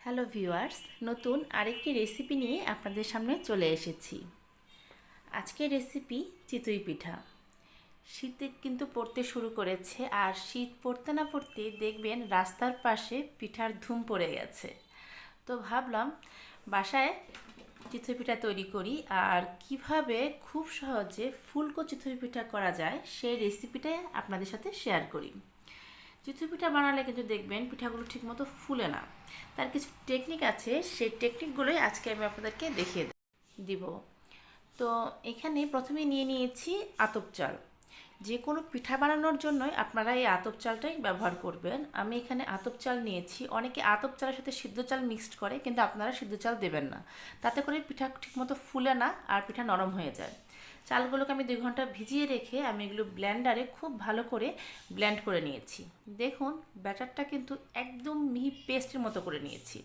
Hello viewers, নতুন আরেকটি recipe নিয়ে আপনাদের সামনে চলে এসেছি। আজকের রেসিপি চিতই পিঠা। শীত কিন্তু পড়তে শুরু করেছে, আর শীত পড়তে না পড়তে দেখবেন রাস্তার পাশে পিঠার ধুম পড়ে গেছে। তো ভাবলাম বাসায় চিতই পিঠা তৈরি করি, আর কিভাবে খুব সহজে ফুলকো চিতই পিঠা করা যায় সেই রেসিপিটাই আপনাদের সাথে শেয়ার করি। চিতই পিঠা বানালে কিন্তু দেখবেন পিঠাগুলো ঠিকমতো ফুলে না। তার কিছু টেকনিক আছে, সেই টেকনিকগুলোই আজকে আমি আপনাদেরকে দেখিয়ে দিব। তো এখানে প্রথমে নিয়ে নিয়েছি আতপ চাল। যে কোনো পিঠা বানানোর জন্যই আপনারা এই আতপ চালটাই ব্যবহার করবেন। আমি এখানে আতপ চাল নিয়েছি। অনেকে আতপ চালের সাথে সিদ্ধ চাল মিক্সড করে, কিন্তু আপনারা সিদ্ধ চাল দেবেন না, তাতে করে পিঠা ঠিকমতো ফুলে না আর পিঠা নরম হয়ে যায়। চালগুলোকে আমি 2 ঘন্টা ভিজিয়ে রেখে আমি এগুলো ব্লেন্ডারে খুব ভালো করে ব্লেন্ড করে নিয়েছি। দেখুন ব্যাটারটা কিন্তু একদম মিহি পেস্টের মতো করে নিয়েছি।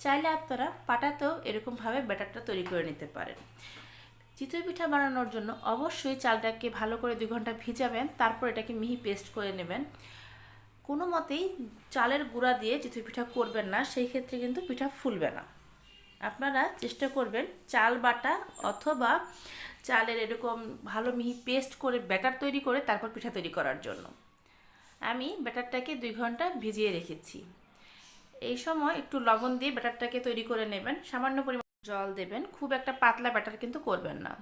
চাইলে আপনারা পাটাতেও এরকমভাবে ব্যাটারটা তৈরি করে নিতে পারেন। চিতই পিঠা বানানোর জন্য অবশ্যই চালটাকে ভালো করে 2 ঘন্টা ভিজাবেন, তারপর এটাকে মিহি পেস্ট করে নেবেন। কোনো মতেই চালের গুঁড়া দিয়ে চিতই পিঠা করবেন না, সেই ক্ষেত্রে কিন্তু পিঠা ফুলবে না। আপনারা চেষ্টা করবেন চাল বাটা অথবা চালের এরকম ভালো মিহি পেস্ট করে ব্যাটার তৈরি করে তারপর পিঠা তৈরি করার জন্য। আমি ব্যাটারটাকে 2 ঘন্টা ভিজিয়ে রেখেছি। এই সময় একটু লবণ দিয়ে ব্যাটারটাকে তৈরি করে নেবেন। সামান্য পরিমাণ জল দেবেন, খুব একটা পাতলা ব্যাটার কিন্তু করবেন না।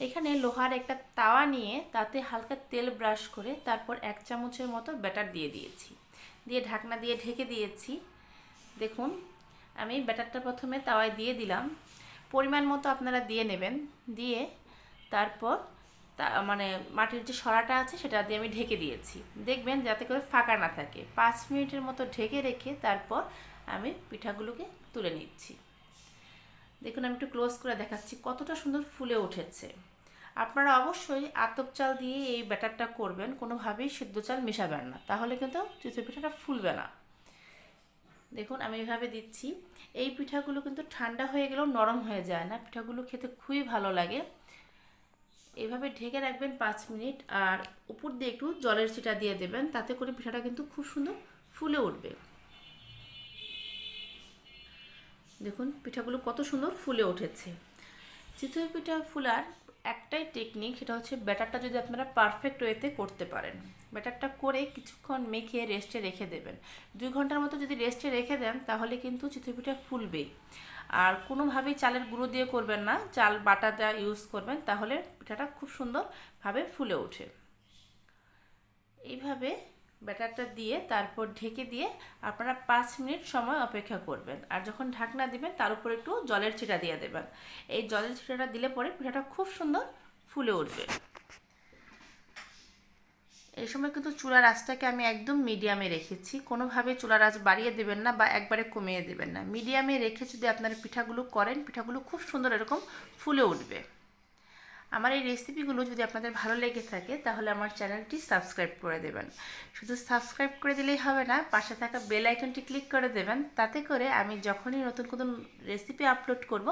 এখানে লোহার একটা তাওয়া নিয়ে তাতে হালকা তেল ব্রাশ করে তারপর 1 চামচের মতো ব্যাটার দিয়ে দিয়েছি, দিয়ে ঢাকনা দিয়ে ঢেকে দিয়েছি। দেখুন আমি ব্যাটারটা প্রথমে তাওয়ায় দিয়ে দিলাম, পরিমাণ মতো আপনারা দিয়ে নেবেন। দিয়ে তারপর মাটির যে সরাটা আছে সেটা দিয়ে আমি ঢেকে দিয়েছি। দেখবেন যাতে করে ফাঁকা না থাকে। 5 মিনিটের মতো ঢেকে রেখে তারপর আমি পিঠাগুলোকে তুলে নিচ্ছি। দেখুন আমি একটু ক্লোজ করে দেখাচ্ছি কতটা সুন্দর ফুলে উঠেছে। আপনারা অবশ্যই আতপ চাল দিয়ে এই ব্যাটারটা করবেন, কোনোভাবেই সিদ্ধ চাল মেশাবেন না, তাহলে কিন্তু চিতই পিঠাটা ফুলবে না। দেখুন আমি এইভাবে দিচ্ছি। এই পিঠাগুলো কিন্তু ঠান্ডা হয়ে গেলেও নরম হয়ে যায় না, পিঠাগুলো খেতে খুবই ভালো লাগে। এইভাবে ঢেকে রাখবেন 5 মিনিট, আর উপর দিয়ে একটু জলের ছিটা দিয়ে দেবেন, তাতে করে পিঠাটা কিন্তু খুব সুন্দর ফুলে উঠবে। দেখুন পিঠাগুলো কত সুন্দর ফুলে উঠেছে। চিতই পিঠা ফুলার একটাই টেকনিক, সেটা হচ্ছে ব্যাটারটা যদি আপনারা পারফেক্ট ওয়েতে করতে পারেন। ব্যাটারটা করে কিছুক্ষণ মেখে রেস্টে রেখে দেবেন। 2 ঘন্টার মতো যদি রেস্টে রেখে দেন তাহলে কিন্তু চিতই পিঠা ফুলবেই। আর কোনোভাবেই চালের গুঁড়ো দিয়ে করবেন না, চাল বাটাটা ইউজ করবেন, তাহলে পিঠাটা খুব সুন্দরভাবে ফুলে ওঠে। এইভাবে ব্যাটারটা দিয়ে তারপর ঢেকে দিয়ে আপনারা 5 মিনিট সময় অপেক্ষা করবেন। আর যখন ঢাকনা দিবেন তার উপর একটু জলের ছিটা দিয়ে দেবেন। এই জলের ছিটাটা দিলে পরে পিঠাটা খুব সুন্দর ফুলে উঠবে। এই সময় কিন্তু চুলার আঁচটাকে আমি একদম মিডিয়ামে রেখেছি। কোনোভাবে চুলার আঁচ বাড়িয়ে দেবেন না বা একবারে কমিয়ে দেবেন না, মিডিয়ামে রেখে যদি আপনারা পিঠাগুলো করেন পিঠাগুলো খুব সুন্দর এরকম ফুলে উঠবে। আমার এই রেসিপিগুলো যদি আপনাদের ভালো লেগে থাকে তাহলে আমার চ্যানেলটি সাবস্ক্রাইব করে দেবেন। শুধু সাবস্ক্রাইব করে দিলেই হবে না, পাশে থাকা বেল আইকনটি ক্লিক করে দেবেন, তাতে করে আমি যখনই নতুন কোনো রেসিপি আপলোড করব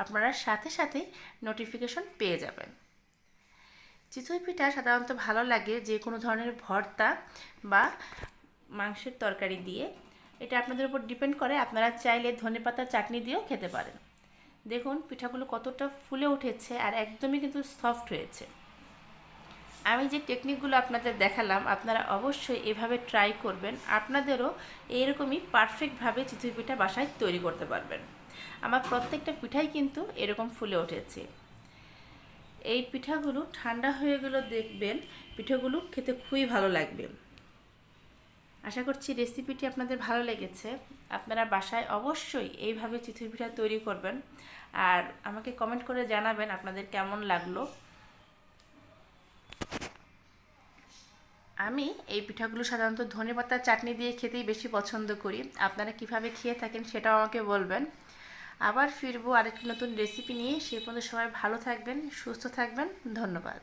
আপনারা সাথে সাথেই নোটিফিকেশন পেয়ে যাবেন। চিতই পিঠা সাধারণত ভালো লাগে যে কোনো ধরনের ভর্তা বা মাংসের তরকারি দিয়ে। এটা আপনাদের উপর ডিপেন্ড করে, আপনারা চাইলে ধনেপাতার চাটনি দিয়েও খেতে পারেন। দেখুন পিঠাগুলো কতটা ফুলে উঠেছে আর একদমই কিন্তু সফট হয়েছে। আমি যে টেকনিকগুলো আপনাদের দেখালাম আপনারা অবশ্যই এভাবে ট্রাই করবেন, আপনাদেরও এরকমই পারফেক্টভাবে চিতই পিঠা বাসায় তৈরি করতে পারবেন। আমার প্রত্যেকটা পিঠাই কিন্তু এরকম ফুলে উঠেছে। এই পিঠাগুলো ঠান্ডা হয়ে গেলে দেখবেন পিঠাগুলো খেতে খুবই ভালো লাগবে। আশা করছি রেসিপিটি আপনাদের ভালো লেগেছে। আপনারা বাসায় অবশ্যই এইভাবে চিতই পিঠা তৈরি করবেন, আর আমাকে কমেন্ট করে জানাবেন আপনাদের কেমন লাগলো। আমি এই পিঠাগুলো সাধারণত ধনেপাতার চাটনি দিয়ে খেতেই বেশি পছন্দ করি। আপনারা কিভাবে খেয়ে থাকেন সেটাও আমাকে বলবেন। আবার ফিরবো আরেকটি নতুন রেসিপি নিয়ে। সে পর্যন্ত সবাই ভালো থাকবেন, সুস্থ থাকবেন। ধন্যবাদ।